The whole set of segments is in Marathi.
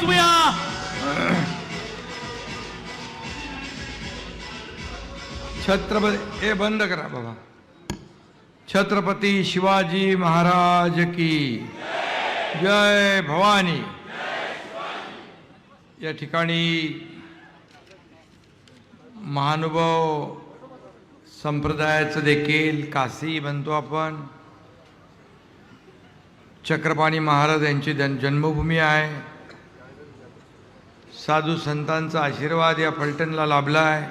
वाजवूया. छत्रपती हे बंद करा बाबा. छत्रपती शिवाजी महाराज की जय भवानी. या ठिकाणी महानुभाव संप्रदायाचं देखील काशी म्हणतो आपण, चक्रपाणी महाराज यांची जन्मभूमी आहे. साधू संतांचा आशीर्वाद या फलटणला लाभला आहे.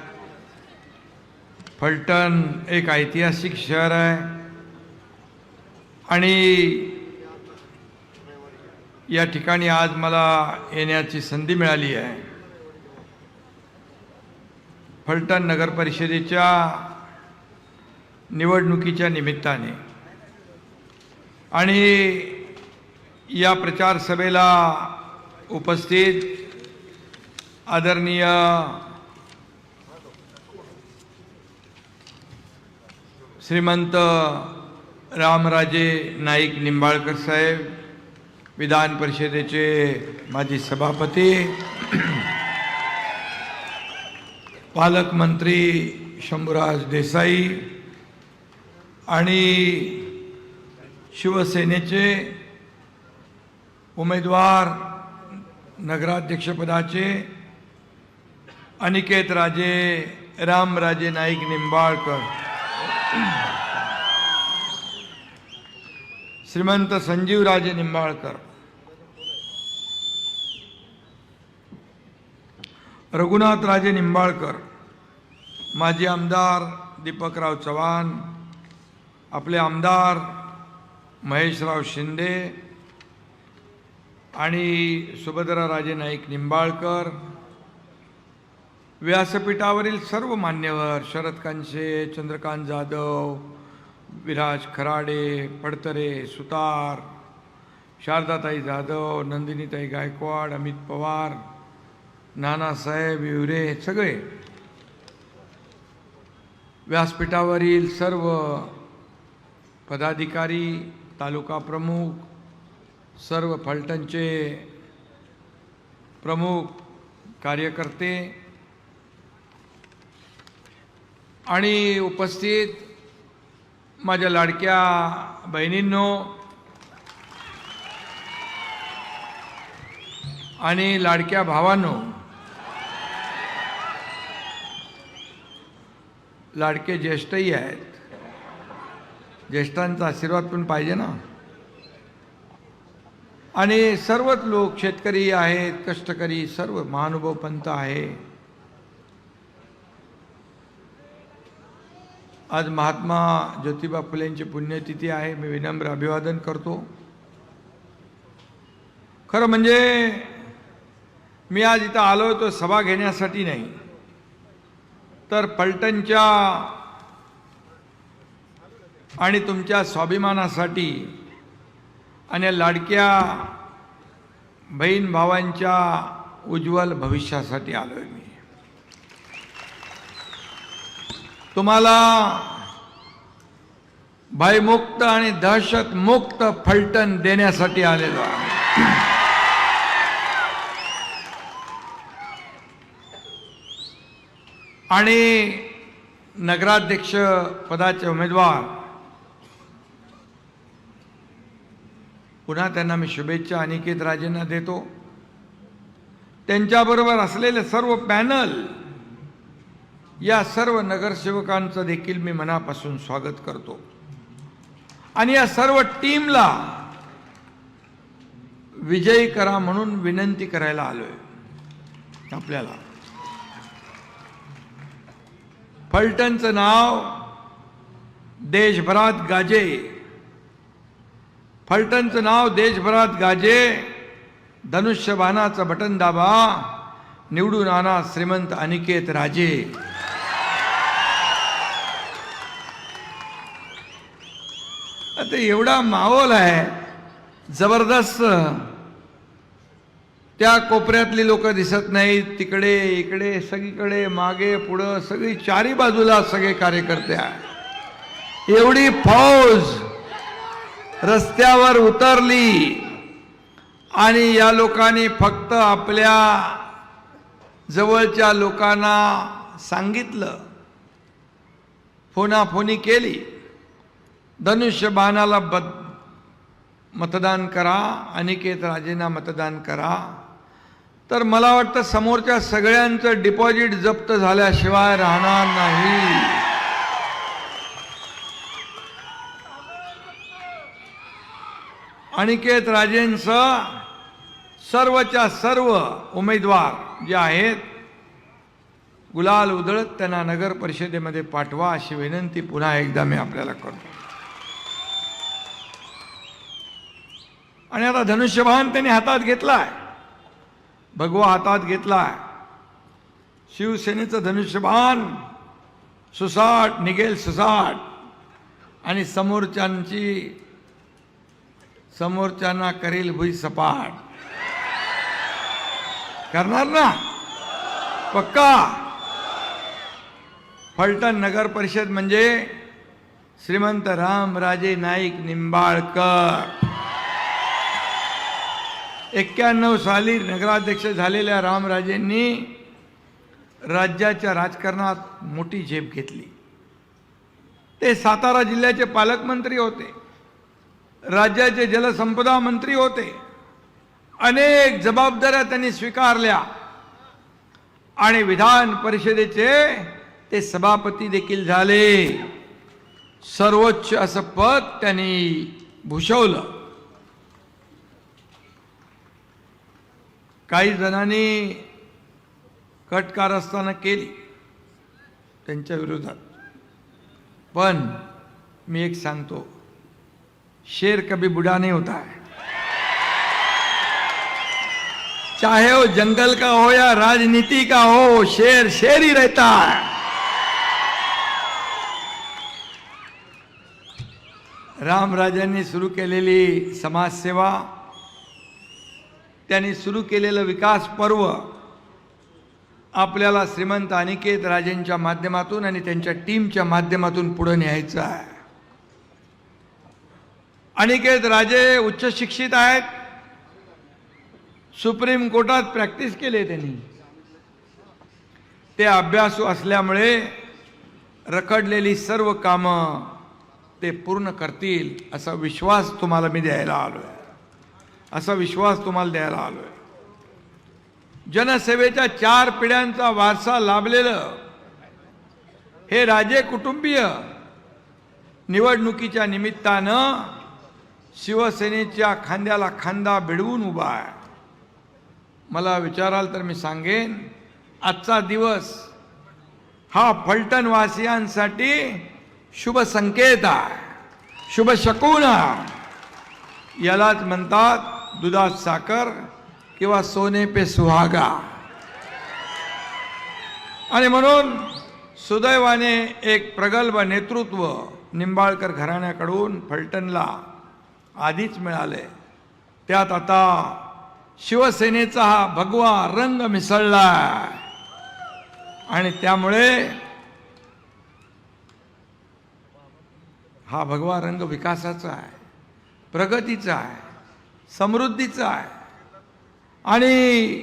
फलटण एक ऐतिहासिक शहर आहे आणि या ठिकाणी आज मला येण्याची संधी मिळाली आहे. फलटण नगर परिषदेच्या निवडणुकीच्या निमित्ताने आणि या प्रचार सभेला उपस्थित आदरणीय श्रीमंत रामराजे नाईक निंबाळकर साहेब, विधान परिषदेचे माजी सभापती, पालकमंत्री शंभूराज देसाई आणि शिवसेनेचे उमेदवार नगराध्यक्षपदाचे अनिकेत राजे रामराजे नाईक निंबाळकर, श्रीमंत संजीवराजे निंबाळकर, रघुनाथराजे निंबाळकर, माजी आमदार दीपकराव चव्हाण, आपले आमदार महेशराव शिंदे आणि सुभद्राराजे नाईक निंबाळकर, व्यासपीठावरील सर्व मान्यवर शरद कांशे, चंद्रकांत जाधव, विराज खराडे, पडतरे सुतार, शारदाताई जाधव, नंदिनीताई गायकवाड, अमित पवार, नानासाहेब विवरे, सगळे व्यासपीठावरील सर्व पदाधिकारी, तालुका प्रमुख, सर्व फलटणचे प्रमुख कार्यकर्ते आणि उपस्थित माझ्या लाडक्या बहिणींनो आणि लाडक्या भावांनो, लाडके ज्येष्ठही आहेत, ज्येष्ठांचा आशीर्वाद पण पाहिजे ना. आणि सर्वच लोक, शेतकरी आहेत, कष्टकरी, सर्व महानुभाव पंथ आहे. आज महात्मा ज्योतिबा फुलेंची पुण्यतिथी आहे. मी विनम्र अभिवादन करतो. खरं म्हणजे मी आज इथं आलो तो सभा घेण्यासाठी नाही, तर फलटणच्या आणि तुमच्या स्वाभिमानासाठी आणि लाडक्या बहीण भावांच्या उज्ज्वल भविष्यासाठी आलोय. मी तुम्हाला भयमुक्त आणि दहशतमुक्त फलटण देण्यासाठी आलेलो आहे. आणि नगराध्यक्ष पदाचे उमेदवार पुन्हा त्यांना मी शुभेच्छा अनिकेत राजेंना देतो. त्यांच्याबरोबर असलेले सर्व पॅनल, या सर्व नगरसेवकांचं देखील मी मनापासून स्वागत करतो. आणि या सर्व टीमला विजयी करा म्हणून विनंती करायला आलोय. आपल्याला फलटणचं नाव देशभरात गाजे, फलटणचं नाव देशभरात गाजे. धनुष्यबाणाचं बटन दाबा, निवडून आणा श्रीमंत अनिकेत राजे. आता एवढा माहोल आहे जबरदस्त. त्या कोपऱ्यातली लोक दिसत नाहीत, तिकडे इकडे सगळीकडे मागे पुढं सगळी चारी बाजूला सगळे कार्यकर्ते आहे. एवढी फौज रस्त्यावर उतरली आणि या लोकांनी फक्त आपल्या जवळच्या लोकांना सांगितलं, फोनाफोनी केली, धनुष्यबाणाला मतदान करा, अनिकेत राजेंना मतदान करा, तर मला वाटतं समोरच्या सगळ्यांचं डिपॉझिट जप्त झाल्याशिवाय राहणार नाही. अनिकेत राजेंचं सर्वच्या सर्व उमेदवार जे आहेत गुलाल उधळत त्यांना नगर परिषदेमध्ये पाठवा अशी विनंती पुन्हा एकदा मी आपल्याला करतो. आणि आता धनुष्यबाण त्यांनी हातात घेतलाय, भगवा हातात घेतलाय. शिवसेनेचं धनुष्यबाण सुसाट निघेल सुसाट, आणि समोरच्यांना करेल भुई सपाट. करणार ना पक्का. फलटण नगर परिषद म्हणजे श्रीमंत रामराजे नाईक निंबाळकर. 91 साली नगराध्यक्ष झालेल्या रामराजेंनी राज्याच्या राजकारणात मोठी झेप घेतली. ते सातारा जिल्ह्याचे पालकमंत्री होते, राज्याचे जलसंपदा मंत्री होते, अनेक जबाबदाऱ्या त्यांनी स्वीकारल्या आणि विधान परिषदेचे ते सभापती देखील झाले. सर्वोच्च असं पद त्यांनी भूषवलं. काही जणांनी कटकारस्थानं केली त्यांच्या विरोधात, पण मी एक सांगतो, शेर कभी बुढ़ा नहीं होता है. चाहे वो जंगल का हो या राजनीति का हो, शेर शेर ही रहता है. रामराजांनी सुरू केलेली समाजसेवा, त्यांनी सुरू केलेलं विकास पर्व आपल्याला श्रीमंत अनिकेत राजेंच्या माध्यमातून आणि त्यांच्या टीमच्या माध्यमातून पुढे न्यायचं आहे. अनिकेत राजे उच्च शिक्षित आहेत, सुप्रीम कोर्टात प्रॅक्टिस केली त्यांनी. ते अभ्यासू असल्यामुळे रखडलेली सर्व कामं ते पूर्ण करतील असा विश्वास तुम्हाला मी द्यायला आलोय. जनसेवेच्या 4 पिढ्यांचा वारसा लाभलेलं हे राजे कुटुंबीय निवडणुकीच्या निमित्तानं शिवसेनेच्या खांद्याला खांदा भिडवून उभा आहे. मला विचाराल तर मी सांगेन, आजचा दिवस हा फलटण वासियांसाठी शुभ संकेत आहे, शुभ शकुन आहे. यालाच म्हणतात दुधात साखर किंवा सोने पे सुहागा. आणि म्हणून सुदैवाने एक प्रगल्भ नेतृत्व निंबाळकर घराण्याकडून फलटणला आधीच मिळाले. त्यात आता शिवसेनेचा हा भगवा रंग मिसळला आणि त्यामुळे हा भगवा रंग विकासाचा आहे, प्रगतीचा आहे, समृद्धीचा आहे. आणि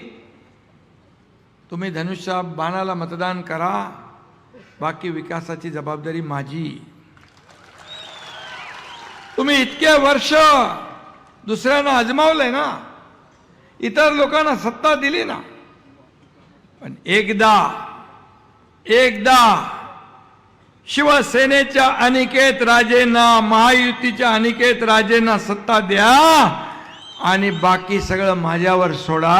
तुम्ही धनुष्य बाणाला मतदान करा, बाकी विकासाची जबाबदारी माझी. तुम्ही इतके वर्ष दुसऱ्यांना आजमावलंय ना, इतर लोकांना सत्ता दिली ना, पण एकदा शिवसेनेच्या अनिकेत राजेंना, महायुतीच्या अनिकेत राजेंना सत्ता द्या आणि बाकी सगळं माझ्यावर सोडा.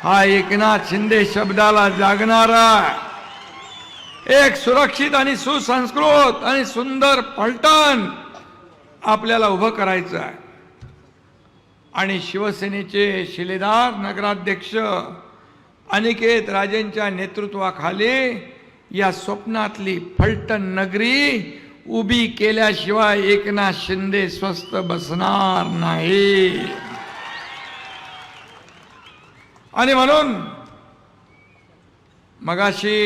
हा एकनाथ शिंदे शब्दाला जागणारा एक सुरक्षित आणि सुसंस्कृत आणि सुंदर फलटण आपल्याला उभं करायचं आहे. आणि शिवसेनेचे शिलेदार नगराध्यक्ष अनिकेत राजेंच्या नेतृत्वाखाली या स्वप्नातली फलटण नगरी उभी केल्याशिवाय एकनाथ शिंदे स्वस्थ बसणार नाही. आणि म्हणून मगाशी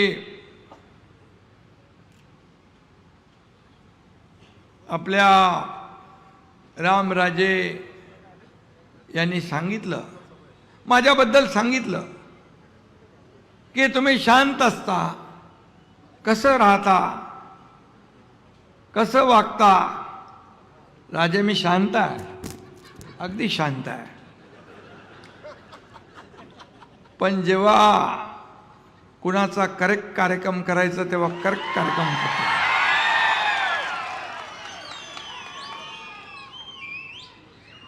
आपल्या रामराजे यांनी सांगितलं, माझ्याबद्दल सांगितलं की तुम्ही शांत असता, कसं राहता, कसं वागता. राजे मी शांत आहे, अगदी शांत आहे, पण जेव्हा कुणाचा करेक्ट कार्यक्रम करायचा तेव्हा करेक्ट कार्यक्रम करतो.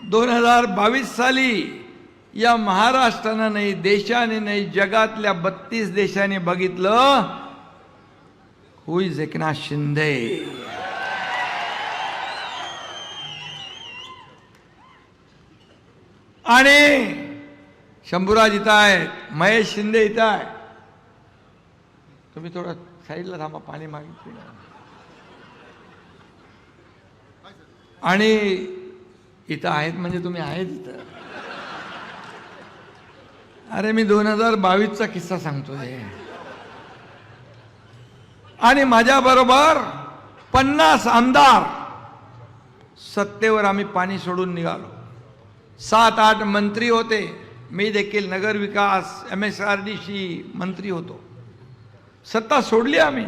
दोन 2022 साली या महाराष्ट्रानं नाही, देशाने नाही, जगातल्या 32 देशांनी बघितलं हु इज एकनाथ शिंदे. आणि शंभूराज इथं आहेत, महेश शिंदे इथं आहे. तुम्ही थोडं साईडला थांबा, पाणी मागितलं. आणि इथं आहेत म्हणजे तुम्ही आहेत इथं. अरे मी 2022चा किस्सा सांगतोय. आणि माझ्या बरोबर 50 आमदार सत्तेवर आम्ही पाणी सोडून निघालो. 7-8 मंत्री होते. मी देखील नगर विकास MSRDC मंत्री होतो. सत्ता सोडली आम्ही,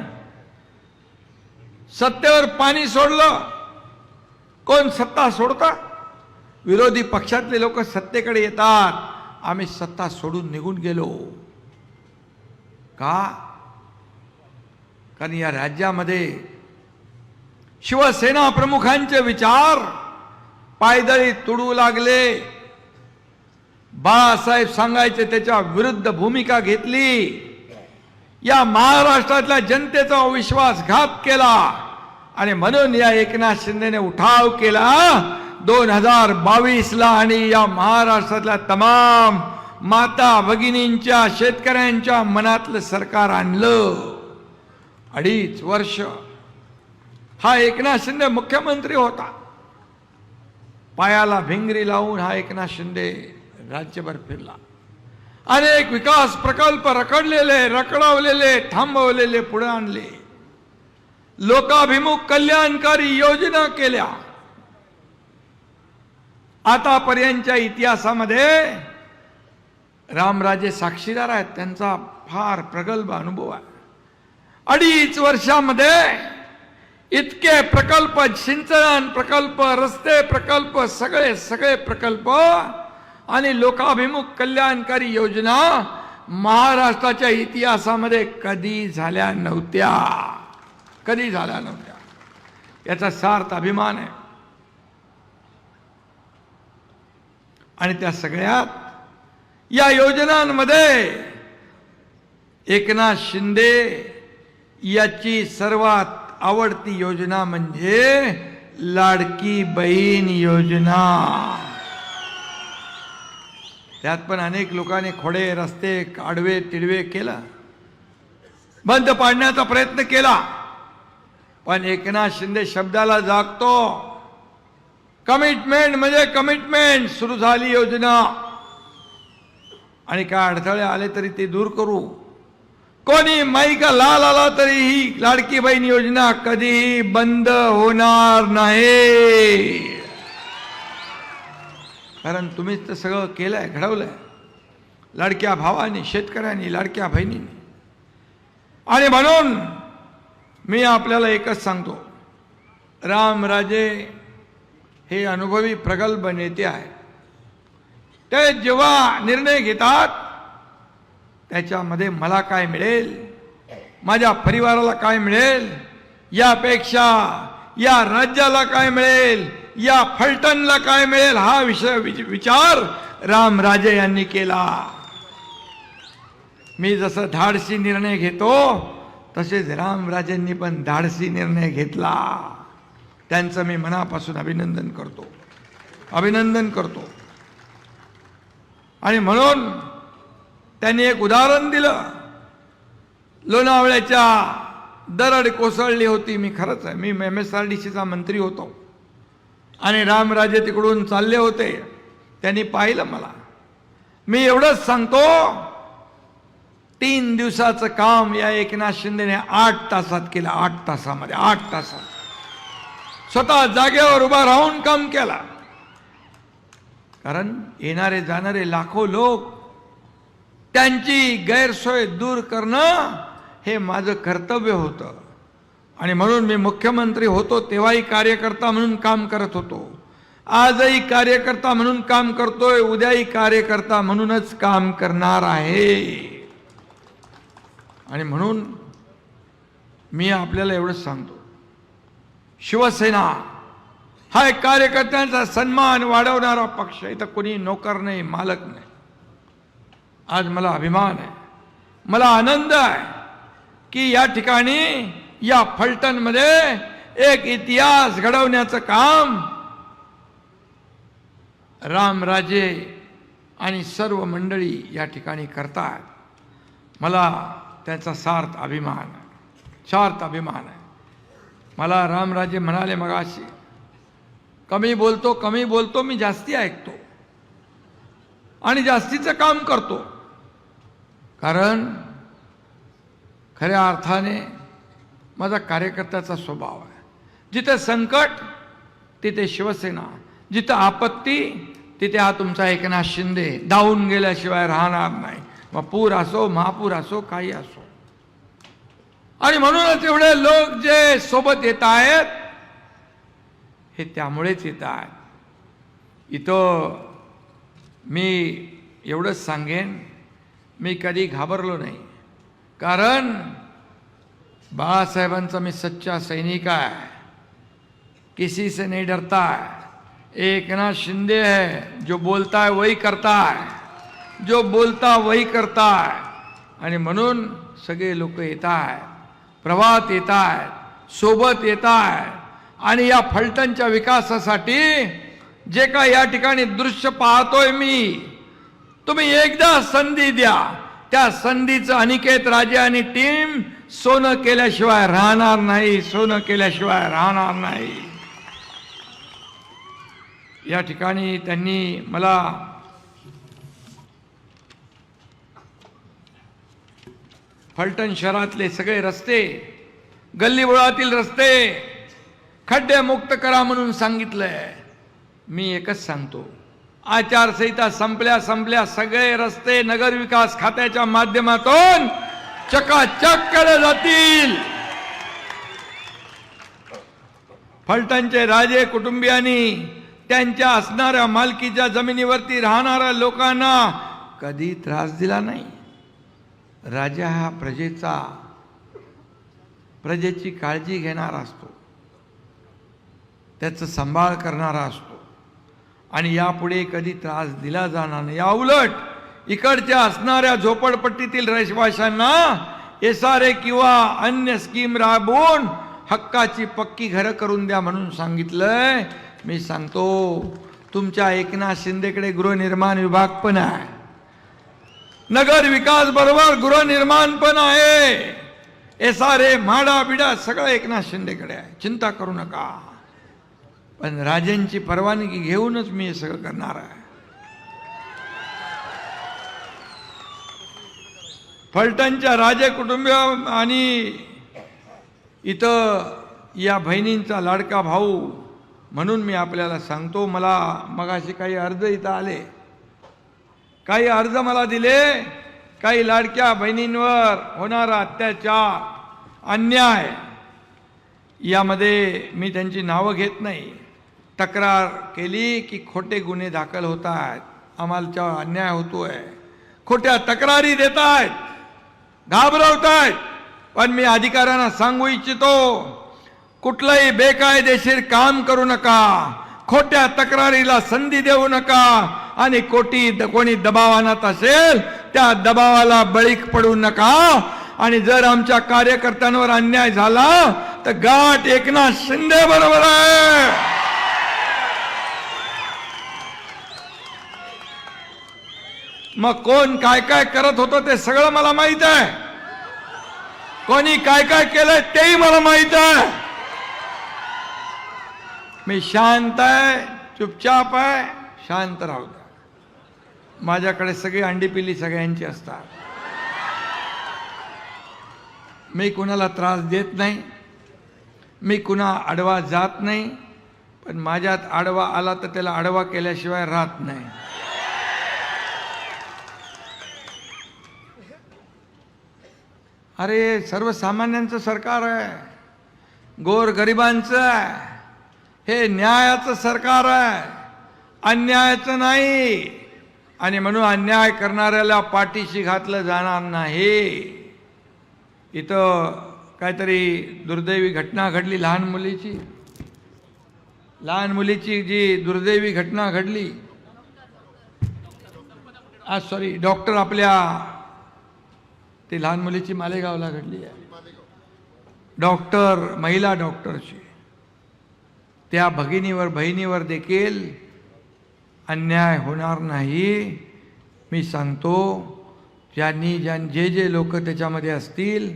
सत्तेवर पाणी सोडलं. कोण सत्ता सोडता? विरोधी पक्षातले लोक सत्तेकडे येतात. आम्ही सत्ता सोडून निघून गेलो. का? कारण या राज्यामध्ये शिवसेना प्रमुखांचे विचार पायदळी तुडू लागले. बाळासाहेब सांगायचे त्याच्या विरुद्ध भूमिका घेतली. या महाराष्ट्रातल्या जनतेचा विश्वासघात केला आणि म्हणून या एकनाथ शिंदेने उठाव केला 2022ला. आणि या महाराष्ट्रातल्या तमाम माता भगिनींच्या, शेतकऱ्यांच्या मनातलं सरकार आणलं. 2.5 वर्ष हा एकनाथ शिंदे मुख्यमंत्री होता. पायाला भिंगरी लावून हा एकनाथ शिंदे राज्यभर फिरला. अनेक विकास प्रकल्प रखडलेले, रखडवलेले, थांबवलेले पुढे आणले. लोकाभिमुख कल्याणकारी योजना केल्या. आतापर्यंतच्या इतिहासामध्ये रामराजे साक्षीदार आहेत, त्यांचा फार प्रगल्भ अनुभव आहे. 2.5 वर्षामध्ये इतके प्रकल्प, सिंचन प्रकल्प, रस्ते प्रकल्प, सगळे प्रकल्प आणि लोकाभिमुख कल्याणकारी योजना महाराष्ट्राच्या इतिहासामध्ये कधी झाल्या नव्हत्या. याचा सार्थ अभिमान आहे. आणि त्या सगळ्यात या योजनांमध्ये एकनाथ शिंदे याची सर्वात आवडती योजना म्हणजे लाडकी बहीण योजना. त्यात पण अनेक लोकांनी खोडे रस्ते आडवे तिडवे केला, बंद पाडण्याचा प्रयत्न केला. पण एकनाथ शिंदे शब्दाला जागतो. कमिटमेंट म्हणजे कमिटमेंट. सुरू झाली योजना आणि काय अडथळे आले तरी ते दूर करू. कोणी माईका लाल आला तरी ही लाडकी बहीण योजना कधीही बंद होणार नाही. कारण तुम्हीच तर सगळं केलंय, घडवलंय. लाडक्या भावानी, शेतकऱ्यांनी, लाडक्या बहिणींनी. आणि म्हणून मी आपल्याला एकच सांगतो, रामराजे हे अनुभवी प्रगल्भ नेते आहेत. ते जेव्हा निर्णय घेतात त्याच्यामध्ये मला काय मिळेल, माझ्या परिवाराला काय मिळेल, यापेक्षा या राज्याला काय मिळेल, या फलटणला काय मिळेल, हा विचार रामराजे यांनी केला. मी जसं धाडसी निर्णय घेतो तसेच रामराजेंनी पण धाडसी निर्णय घेतला. त्यांचं मी मनापासून अभिनंदन करतो. आणि म्हणून त्यांनी एक उदाहरण दिलं. लोणावळ्याच्या दरड कोसळली होती. मी खरंच आहे, मी MSRDCचा मंत्री होतो आणि रामराजे तिकडून चालले होते. त्यांनी पाहिलं मला. मी एवढंच सांगतो, 3 दिवसाचं काम या एकनाथ शिंदेने 8 तासात केलं. 8 तासामध्ये 8 तासात स्वतः जागेवर उभा राहून काम केला. कारण येणारे जाणारे लाखो लोक त्यांची गैरसोय दूर करणं हे माझं कर्तव्य होतं. आणि म्हणून मी मुख्यमंत्री होतो तेव्हाही कार्यकर्ता म्हणून काम करत होतो, आजही कार्यकर्ता म्हणून काम करतोय, उद्याही कार्यकर्ता म्हणूनच काम करणार आहे. आणि म्हणून मी आपल्याला एवढंच सांगतो, शिवसेना हा एक कार्यकर्त्यांचा सन्मान वाढवणारा पक्ष. इथं कोणी नोकर नाही, मालक नाही. आज मला अभिमान आहे, मला आनंद आहे की या ठिकाणी या फलटणमध्ये एक इतिहास घडवण्याचं काम रामराजे आणि सर्व मंडळी या ठिकाणी करतात. मला त्याचा सार्थ अभिमान आहे. मला रामराजे म्हणाले मगाशी, कमी बोलतो मी जास्ती ऐकतो आणि जास्तीचं काम करतो. कारण खऱ्या अर्थाने माझा कार्यकर्त्याचा स्वभाव आहे. जिथे संकट तिथे शिवसेना, जिथे आपत्ती तिथे हा तुमचा एकनाथ शिंदे धावून गेल्याशिवाय राहणार नाही. मग पूर असो, महापूर असो, काही असो. आणि म्हणूनच एवढे लोक जे सोबत येत आहेत हे त्यामुळेच येत आहेत. इथं मी एवढंच सांगेन, मी कधी घाबरलो नाही. कारण बाळासाहेबांचा मी सच्चा सैनिक आहे, किसी से नहीं डरता है. एकनाथ शिंदे है जो बोलता है वही करता है, जो बोलता वही करता है. आणि म्हणून सगळे लोक येत आहेत, प्रवाहात येत आहेत, सोबत येत आहेत. आणि या फलटणच्या विकासासाठी जे काय या ठिकाणी दृश्य पाहतोय मी, तुम्ही एकदा संधी द्या. त्या संधीचं अनिकेत राजे आणि टीम सोनं केल्याशिवाय राहणार नाही, सोनं केल्याशिवाय राहणार नाही. या ठिकाणी त्यांनी मला फलटण शहरातले सगळे रस्ते, गल्लीबोळातील रस्ते खड्डे मुक्त करा म्हणून सांगितलंय. मी एकच सांगतो, आचारसंहिता संपल्या सगळे रस्ते नगरविकास खात्याच्या माध्यमातून चकाचक केले जातील. फलटणचे राजे कुटुंबियांनी त्यांच्या असणाऱ्या मालकीच्या जमिनीवरती राहणाऱ्या लोकांना कधी त्रास दिला नाही. राजा हा प्रजेची काळजी घेणारा असतो, त्याचं सांभाळ करणारा असतो आणि यापुढे कधी त्रास दिला जाणार नाही. या उलट इकडच्या असणाऱ्या झोपडपट्टीतील रहिवाशांना SRA किंवा अन्य स्कीम राबवून हक्काची पक्की घरं करून द्या म्हणून सांगितलंय. मी सांगतो, तुमच्या एकनाथ शिंदेकडे गृहनिर्माण विभाग पण आहे, नगर विकास बरोबर गृहनिर्माण पण आहे, SRA म्हाडा बिडा सगळं एकनाथ शिंदेकडे आहे, चिंता करू नका. पण राजेंची परवानगी घेऊनच मी हे सगळं करणार आहे. फलटणच्या राजे कुटुंबीय आणि इथं या बहिणींचा लाडका भाऊ म्हणून मी आपल्याला सांगतो, मला मगाशी काही अर्ज इथं आले, काही अर्ज मला दिले, काही लाडक्या बहिणींवर होणारा अत्याचार, अन्याय, यामध्ये मी त्यांची नावं घेत नाही. तक्रार केली की खोटे गुन्हे दाखल होत आहेत, आम्हाला अन्याय होतोय, खोट्या तक्रारी देत आहेत, घाबरवत आहेत. पण मी अधिकाऱ्यांना सांगू इच्छितो, कुठलंही बेकायदेशीर काम करू नका, खोट्या तक्रारीला संधी देऊ नका आणि कोणी दबाव आणत असेल त्या दबावाला बळी पडू नका. आणि जर आमच्या कार्यकर्त्यांवर अन्याय झाला तर गाठ एकनाथ शिंदे बरोबर आहे. मग कोण काय काय करत होतं ते सगळं मला माहित आहे, कोणी काय काय केलंय तेही मला माहित आहे. मी शांत आहे, चुपचाप आहे, शांत राहू द्या. माझ्याकडे सगळी अंडी पिल्ली सगळ्यांची असतात. मी कुणाला त्रास देत नाही, मी कुणा आडवा जात नाही. पण माझ्यात आडवा आला तर त्याला आडवा केल्याशिवाय राहत नाही. अरे सर्वसामान्यांचं सरकार आहे, गोरगरिबांचं आहे, हे न्यायाचं सरकार आहे, अन्यायाचं नाही. आणि म्हणून अन्याय करणाऱ्याला पाठीशी घातलं जाणार नाही. इथं काहीतरी दुर्दैवी घटना घडली, लहान मुलीची जी दुर्दैवी घटना घडली, सॉरी डॉक्टर आपल्या ती लहान मुलीची मालेगावला घडली आहे, डॉक्टर, महिला डॉक्टरची. त्या बहिणीवर देखील अन्याय होणार नाही. मी सांगतो, जे लोक त्याच्यामध्ये असतील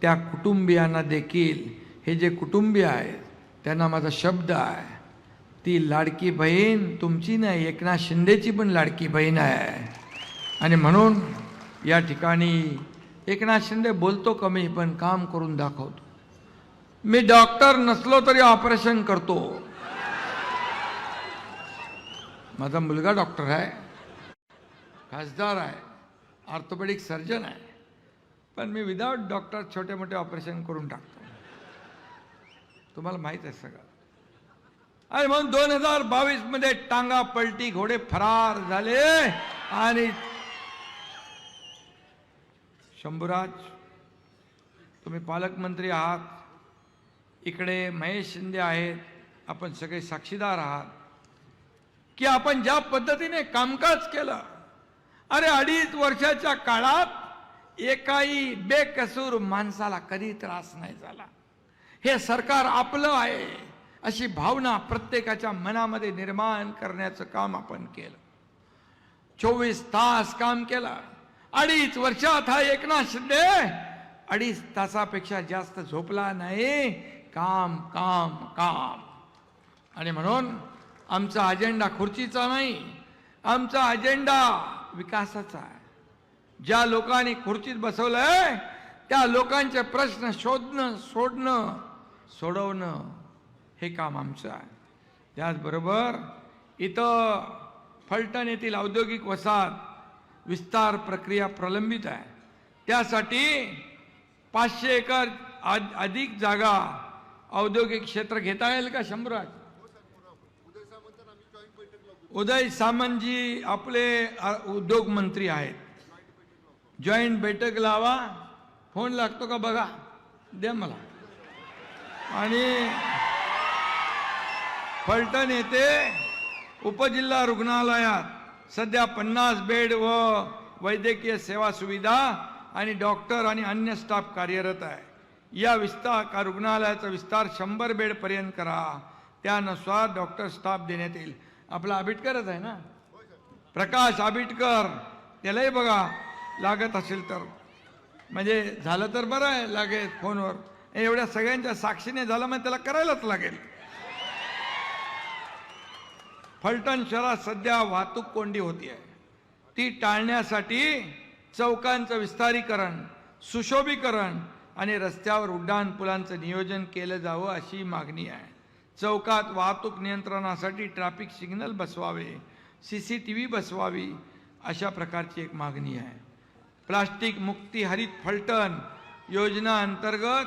त्या कुटुंबियांना देखील, हे जे कुटुंबीय आहेत त्यांना माझा शब्द आहे, ती लाडकी बहीण तुमची नाही, एकनाथ शिंदेची पण लाडकी बहीण आहे. आणि म्हणून या ठिकाणी एकनाथ शिंदे बोलतो कमी पण काम करून दाखवतो. मी डॉक्टर नसलो तरी ऑपरेशन करतो. माझा मुलगा डॉक्टर आहे, खासदार आहे, ऑर्थोपेडिक सर्जन आहे, पण मी विदाउट डॉक्टर छोटे मोठे ऑपरेशन करून टाकतो. तुम्हाला माहीत आहे सगळं. आणि म्हणून 2022 मध्ये टांगा पलटी, घोडे फरार झाले. आणि शंभूराज, तुम्ही पालकमंत्री आहात, इकडे महेश शिंदे आहेत, आपण सगळे साक्षीदार आहात की आपण ज्या पद्धतीने कामकाज केलं. अरे 2.5 वर्षाच्या काळात एकाही बेकसूर माणसाला कधी त्रास नाही झाला. हे सरकार आपलं आहे अशी भावना प्रत्येकाच्या मनामध्ये निर्माण करण्याचं काम आपण केलं. 24 तास काम केलं. 2.5 वर्षात हा एकनाथ शिंदे 2.5 तासापेक्षा जास्त झोपला नाही. काम काम काम. आणि म्हणून आमचा अजेंडा खुर्चीचा नाही, आमचा अजेंडा विकासाचा आहे. ज्या लोकांनी खुर्चीत बसवलंय त्या लोकांचे प्रश्न शोधणं, सोडवणं हे काम आमचं आहे. त्याचबरोबर इथं फलटण येथील औद्योगिक वसाहत विस्तार प्रक्रिया प्रलंबित आहे. त्यासाठी 500 एकर अधिक जागा औद्योगिक क्षेत्र घेता येईल का शंभराज? उदय सामंतजी आपले उद्योग मंत्री आहेत. जॉईंट बैठक लावा. फोन लागतो का बघा, द्या मला. आणि फलटण येथे उपजिल्हा रुग्णालयात सध्या 50 बेड व वैद्यकीय सेवा सुविधा आणि डॉक्टर आणि अन्य स्टाफ कार्यरत आहे. या रुग्णालयाचा विस्तार 100 बेड पर्यंत करा. त्यानुसार डॉक्टर स्टाफ देण्यात येईल. आपला आबिटकरच आहे ना, प्रकाश आबिटकर, त्यालाही बघा लागत असेल तर. म्हणजे झालं तर बरं आहे, लागेल फोनवर. एवढ्या सगळ्यांच्या साक्षीने झालं म्हणजे त्याला करायलाच लागेल. फलटण शहरात सध्या वाहतूक कोंडी होती आहे. ती टाळण्यासाठी चौकांचं विस्तारीकरण, सुशोभीकरण आणि रस्त्यावर उड्डाण पुलांचं नियोजन केलं जावं अशी मागणी आहे. चौकात वाहतूक नियंत्रणासाठी ट्रॅफिक सिग्नल बसवावे, CCTV बसवावी, अशा प्रकारची एक मागणी आहे. प्लास्टिक मुक्ती हरित फलटण योजना अंतर्गत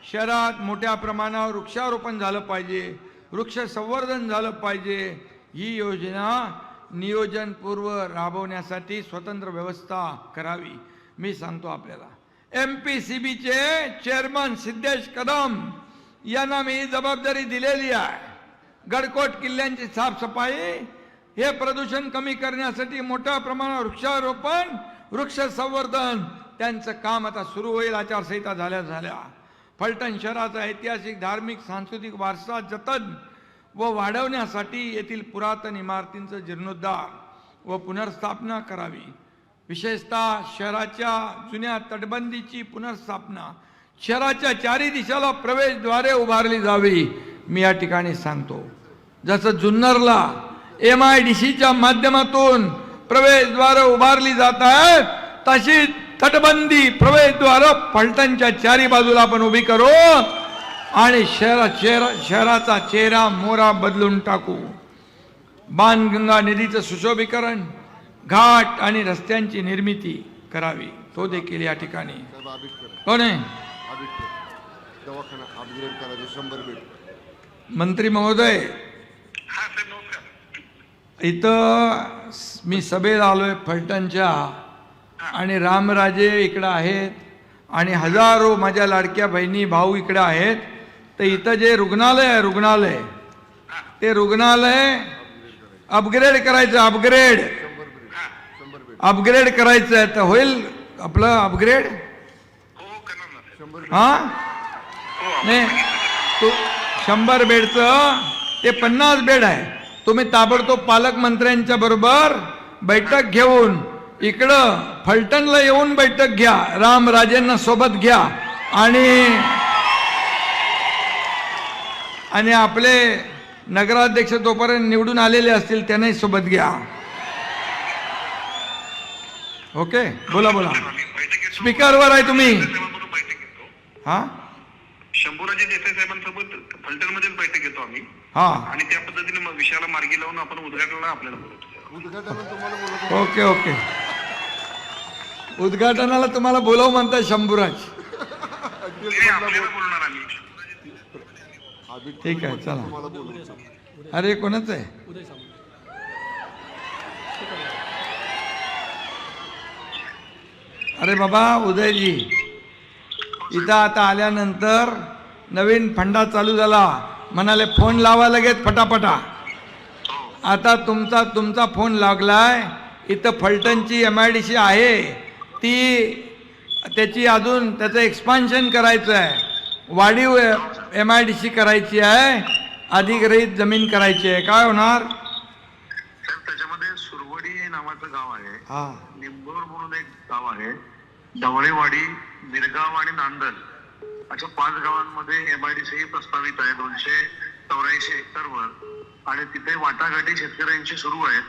शहरात मोठ्या प्रमाणावर वृक्षारोपण झालं पाहिजे, वृक्ष संवर्धन झालं पाहिजे. ही योजना नियोजनपूर्व राबवण्यासाठी स्वतंत्र व्यवस्था करावी. मी सांगतो आपल्याला, MPCBचे चेअरमन सिद्धेश कदम यांना मी जबाबदारी दिलेली आहे. गडकोट किल्ल्यांची साफसफाई, हे प्रदूषण कमी करण्यासाठी मोठ्या प्रमाणावर वृक्षारोपण, वृक्ष संवर्धन, त्यांचं काम आता सुरू होईल. आचारसंहिता झाल्या. फलटण शहराचा ऐतिहासिक, धार्मिक, सांस्कृतिक वारसा जतन व वाढवण्यासाठी येथील पुरातन इमारतींचं जीर्णोद्धार व पुनर्स्थापना करावी. विशेषतः शहराच्या जुन्या तटबंदीची पुनर्स्थापना, शहराच्या 4 दिशाला प्रवेशद्वारे उभारली जावी. मी या ठिकाणी सांगतो, जसं जुन्नरला MIDCच्या माध्यमातून प्रवेशद्वार उभारली जात आहेत, तशी तटबंदी प्रवेशद्वार फलटणच्या 4 बाजूला आपण उभी करू आणि शहराचा चेहरा मोहरा बदलून टाकू. बाणगंगा नदीचं सुशोभीकरण, घाट आणि रस्त्यांची निर्मिती, करावी, तो देखील या ठिकाणी साहेब आबिटकर कोण आहे आबिटकर दवाखाना अपग्रेड करायचं 100 बेड. मंत्री महोदय. इथं मी सभेला आलोय फलटणच्या आणि रामराजे इकडं आहेत आणि हजारो माझ्या लाडक्या बहिणी भाऊ इकडे आहेत. तर इथं जे रुग्णालय आहे ते रुग्णालय अपग्रेड करायचं, अपग्रेड करायचं आहे. तर होईल आपलं अपग्रेड? हा नाही, तो 100 बेडचं ते 50 बेड आहे. तुम्ही ताबडतोब पालकमंत्र्यांच्या बरोबर बैठक घेऊन इकडं फलटणला येऊन बैठक घ्या, रामराजेंना सोबत घ्या आणि आपले नगराध्यक्ष तोपर्यंत निवडून आलेले असतील त्यांनाही सोबत घ्या. ओके, बोला बोला, स्पीकरवर आहे तुम्ही. हा, शंभूराजे देसाई साहेबांसोबत फलटणमध्येच बैठक घेतो आम्ही. हा, आणि त्या पद्धतीने मग विषयाला मार्गी लावून आपण उद्घाटनाला आपल्याला बोलवतो. उद्घाटनाला तुम्हाला बोलतो. ओके ओके, उद्घाटनाला तुम्हाला बोलव म्हणताय शंभूराज. नाही, आपल्याला बोलणार आम्ही. आबिटकर ठीक आहे, चला. तुम्हाला बोलवतो. अरे कोणाच आहे? अरे बाबा उदयजी, इथं आता आल्यानंतर नवीन फंडा चालू झाला, म्हणाले फोन लावा लगेच फटाफटा. आता तुमचा फोन लागलाय. इथं फलटणची MIDC आहे ती, त्याची अजून त्याचं एक्सपान्शन करायचं आहे, वाढीव MIDC करायची आहे, अधिग्रहित जमीन करायची आहे. काय होणार? साहेब, त्याच्यामध्ये सुरवडी नावाचं गाव आहे, हा, निंबोर म्हणून एक गाव आहे, ढवळेवाडी, मिरगाव आणि नांदल अशा 5 गावांमध्ये MIDC प्रस्तावित आहे 284 हेक्टरवर. आणि तिथे वाटाघाटी शेतकऱ्यांची सुरू आहेत.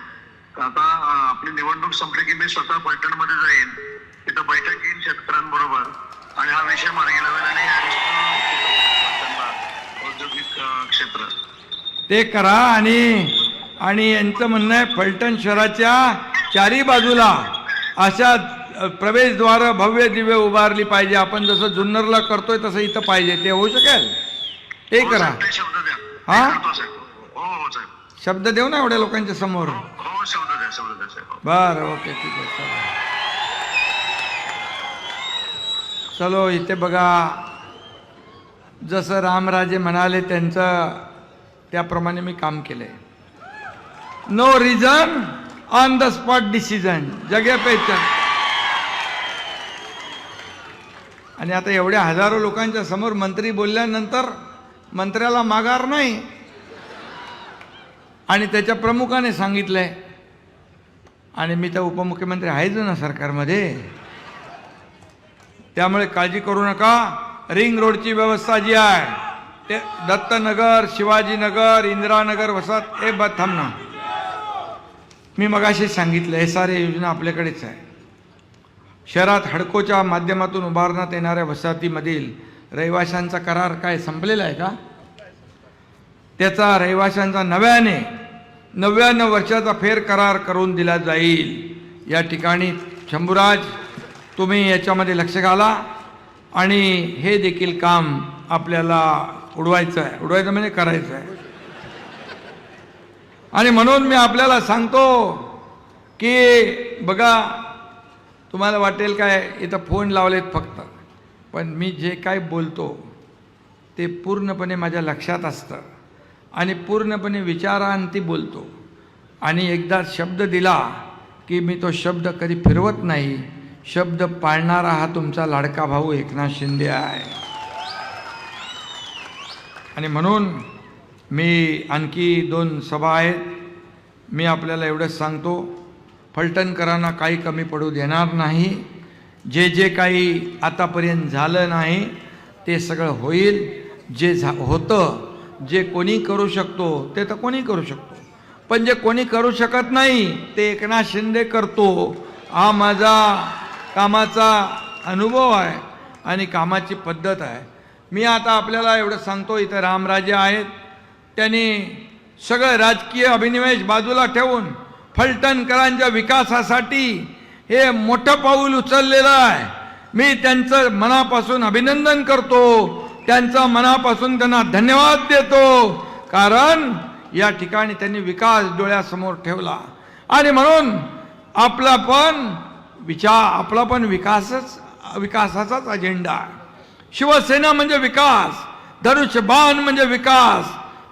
आता आपली निवडणूक संपली की मी स्वतः फलटणमध्ये जाईन, तिथं बैठक घेईन शेतकऱ्यांबरोबर आणि हा विषय मार्गी लावेल आणि औद्योगिक क्षेत्र ते करा. आणि यांचं म्हणणं आहे फलटण शहराच्या चारी बाजूला अशा प्रवेशद्वार भव्य दिव्य उभारली पाहिजे. आपण जसं जुन्नरला करतोय तसं इथं पाहिजे. ते होऊ शकेल? ते करा. शब्द द्या. हा, हो हो साहेब, शब्द देऊ ना एवढ्या लोकांच्या समोर. हो शब्द द्या साहेब. बरं, ओके, ठीक आहे, चलो. इथे बघा, जसं रामराजे म्हणाले त्यांचं त्याप्रमाणे मी काम केलंय. No reason on the spot decision, जगे पेचन. आणि आता एवढ्या हजारो लोकांच्या समोर मंत्री बोलल्यानंतर मंत्र्याला माघार नाही. आणि त्याच्या प्रमुखाने सांगितलंय, आणि मी तर उपमुख्यमंत्री आहेच ना सरकारमध्ये, त्यामुळे काळजी करू नका. रिंग रोडची व्यवस्था जी आहे ते दत्तनगर, शिवाजीनगर, इंदिरानगर, वसाहत हे थांब ना, मी मगाशी सांगितलं SRA योजना आपल्याकडेच आहे. शहरात हडकोच्या माध्यमातून उभारण्यात येणाऱ्या वसाहतीमधील रहिवाशांचा करार काय संपलेला आहे का? त्याचा रहिवाशांचा 99 वर्षाचा फेर करार करून दिला जाईल. या ठिकाणी शंभूराज तुम्ही याच्यामध्ये लक्ष घाला आणि हे देखील काम आपल्याला उडवायचं म्हणजे करायचं आहे. आणि म्हणून मी आपल्याला सांगतो की बघा, तुम्हाला वाटेल काय इथं फोन लावलेत फक्त, पण मी जे काय बोलतो ते पूर्णपणे माझ्या लक्षात असतं आणि पूर्णपणे विचारांती बोलतो. आणि एकदा शब्द दिला की मी तो शब्द कधी फिरवत नाही. शब्द पाळणारा हा तुमचा लाडका भाऊ एकनाथ शिंदे आहे. आणि म्हणून मी आणखी 2 सभा आहेत. मी आपल्याला एवढंच सांगतो, फलटणकरांना काही कमी पडू देणार नाही. जे काही आतापर्यंत झालं नाही ते सगळं होईल. जे होतं, जे कोणी करू शकतो ते तर कोणी करू शकतो, पण जे कोणी करू शकत नाही ते एकनाथ शिंदे करतो. हा माझा कामाचा अनुभव आहे आणि कामाची पद्धत आहे. मी आता आपल्याला एवढं सांगतो, इथं रामराजे आहेत, त्यांनी सगळं राजकीय अभिनिवेश बाजूला ठेवून फलटणकरांच्या विकासासाठी हे मोठं पाऊल उचललेलं आहे. मी त्यांचं मनापासून अभिनंदन करतो, त्यांचा मनापासून त्यांना धन्यवाद देतो. कारण या ठिकाणी त्यांनी विकास डोळ्यासमोर ठेवला आणि म्हणून आपला पण विकासाचाच अजेंडा आहे. शिवसेना म्हणजे विकास, धनुष्यबाण म्हणजे विकास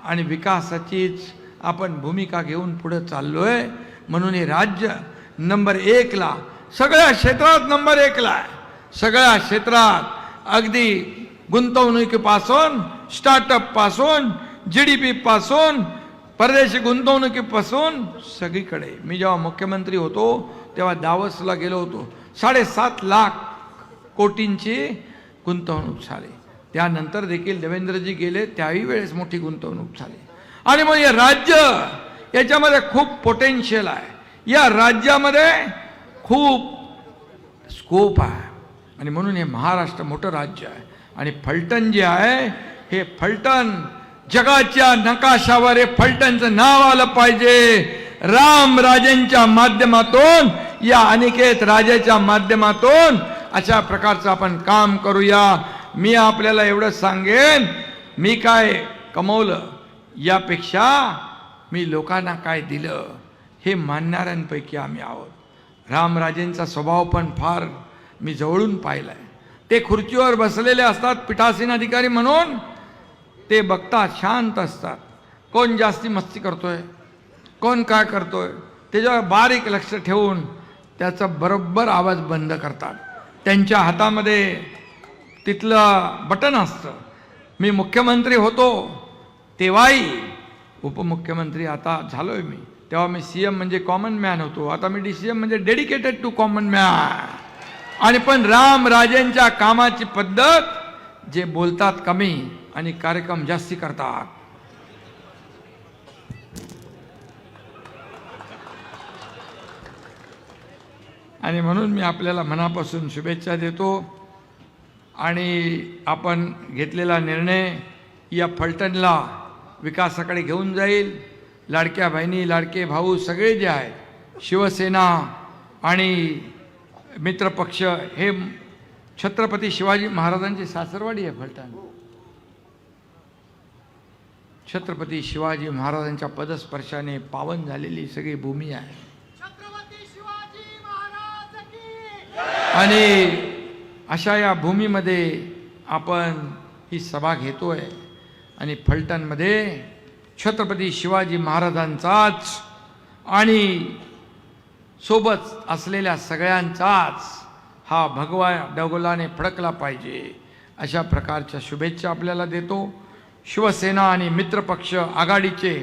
आणि विकासाचीच आपण भूमिका घेऊन पुढे चाललोय. म्हणून हे राज्य नंबर 1 ला, सगळ्या क्षेत्रात नंबर 1 ला आहे. सगळ्या क्षेत्रात अगदी गुंतवणुकीपासून, स्टार्टअप पासून, GDP पासून, परदेशी गुंतवणुकीपासून सगळीकडे. मी जेव्हा मुख्यमंत्री होतो तेव्हा दावसला गेलो होतो. 7.5 लाख कोटींची गुंतवणूक झाली. त्यानंतर देखील देवेंद्रजी गेले त्याही वेळेस मोठी गुंतवणूक झाली. आणि मग हे राज्य, याच्यामध्ये खूप पोटेन्शियल आहे. या राज्यामध्ये खूप स्कोप आहे आणि म्हणून हे महाराष्ट्र मोठं राज्य आहे. आणि फलटण जे आहे, हे फलटण जगाच्या नकाशावर हे फलटणचं नाव आलं पाहिजे. रामराजेंच्या माध्यमातून, या अनिकेत राजाच्या माध्यमातून अशा प्रकारचं आपण काम करूया. मी आपल्याला एवढं सांगेन, मी काय कमवलं यापेक्षा मी लोकांना काय दिलं हे मानणाऱ्यांपैकी आम्ही आहोत. रामराजेंचा स्वभाव पण फार मी जवळून पाहिलाय. ते खुर्चीवर बसलेले असतात पीठासीन अधिकारी म्हणून, ते बघतात, शांत असतात. कोण जास्ती मस्ती करतोय, कोण काय करतोय, त्याच्यावर बारीक लक्ष ठेवून त्याचा बरोबर आवाज बंद करतात. त्यांच्या हातामध्ये तिथलं बटन असतं. मी मुख्यमंत्री होतो तेव्हाही, उपमुख्यमंत्री आता झालोय मी, तेव्हा मी CM म्हणजे कॉमन मॅन होतो. आता मी DCM म्हणजे डेडिकेटेड टू कॉमन मॅन. आणि पण रामराजेंच्या कामाची पद्धत, जे बोलतात कमी आणि कार्यक्रम जास्ती करतात. आणि म्हणून मी आपल्याला मनापासून शुभेच्छा देतो. आणि आपण घेतलेला निर्णय या फलटणला विकासाकडे घेऊन जाईल. लाडक्या बहिणी, लाडके भाऊ सगळे जे आहेत, शिवसेना आणि मित्रपक्ष, हे छत्रपती शिवाजी महाराजांची सासरवाडी आहे फलटण. छत्रपती शिवाजी महाराजांच्या पदस्पर्शाने पावन झालेली सगळी भूमी आहे. आणि अशा या भूमीमध्ये आपण ही सभा घेतोय. आणि फलटणमध्ये छत्रपती शिवाजी महाराजांचाच आणि सोबत असलेल्या सगळ्यांचाच हा भगवा डगोलाने फडकला पाहिजे, अशा प्रकारच्या शुभेच्छा आपल्याला देतो. शिवसेना आणि मित्रपक्ष आघाडीचे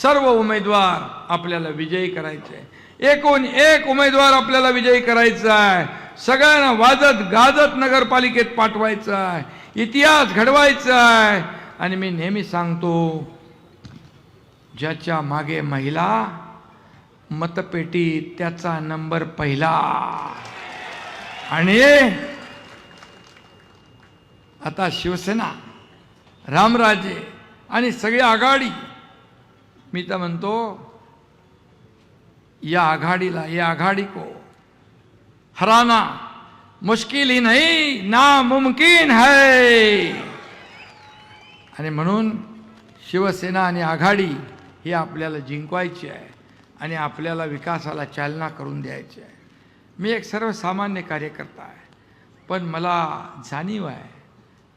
सर्व उमेदवार आपल्याला विजयी करायचे. एकूण एक उमेदवार आपल्याला विजयी करायचा आहे. सगळ्यांना वाजत गाजत नगरपालिकेत पाठवायचं आहे. इतिहास घडवायचा आहे. आणि मी नेहमी सांगतो, ज्याच्या मागे महिला, मतपेटी त्याचा नंबर पहिला. आणि आता शिवसेना, रामराजे आणि सगळी आघाडी, मी तर म्हणतो या आघाड़ी को हराना मुश्किल ही नहीं, नामुमकिन है. आणि म्हणून शिवसेना आणि आघाडी ही आपल्याला जिंकवायची आहे आणि आपल्याला विकासाला चालना करून द्यायची आहे. मी एक सर्वसामान्य कार्यकर्ता आहे, पण मला जाणीव आहे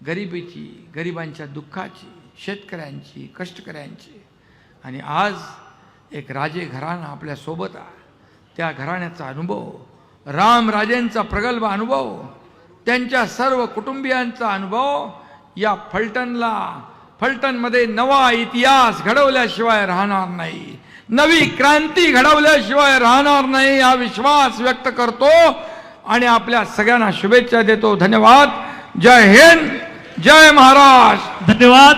गरिबीची, गरिबांच्या दुःखाची, शेतकऱ्यांची, कष्टकऱ्यांची. आणि आज एक राजे घराणं आपल्या सोबत आहे. त्या घराण्याचा अनुभव, रामराजेंचा प्रगल्भ अनुभव, त्यांच्या सर्व कुटुंबियांचा अनुभव या फलटणमध्ये नवा इतिहास घडवल्याशिवाय राहणार नाही, नवी क्रांती घडवल्याशिवाय राहणार नाही, हा विश्वास व्यक्त करतो आणि आपल्या सगळ्यांना शुभेच्छा देतो. धन्यवाद. जय हिंद, जय महाराष्ट्र. धन्यवाद.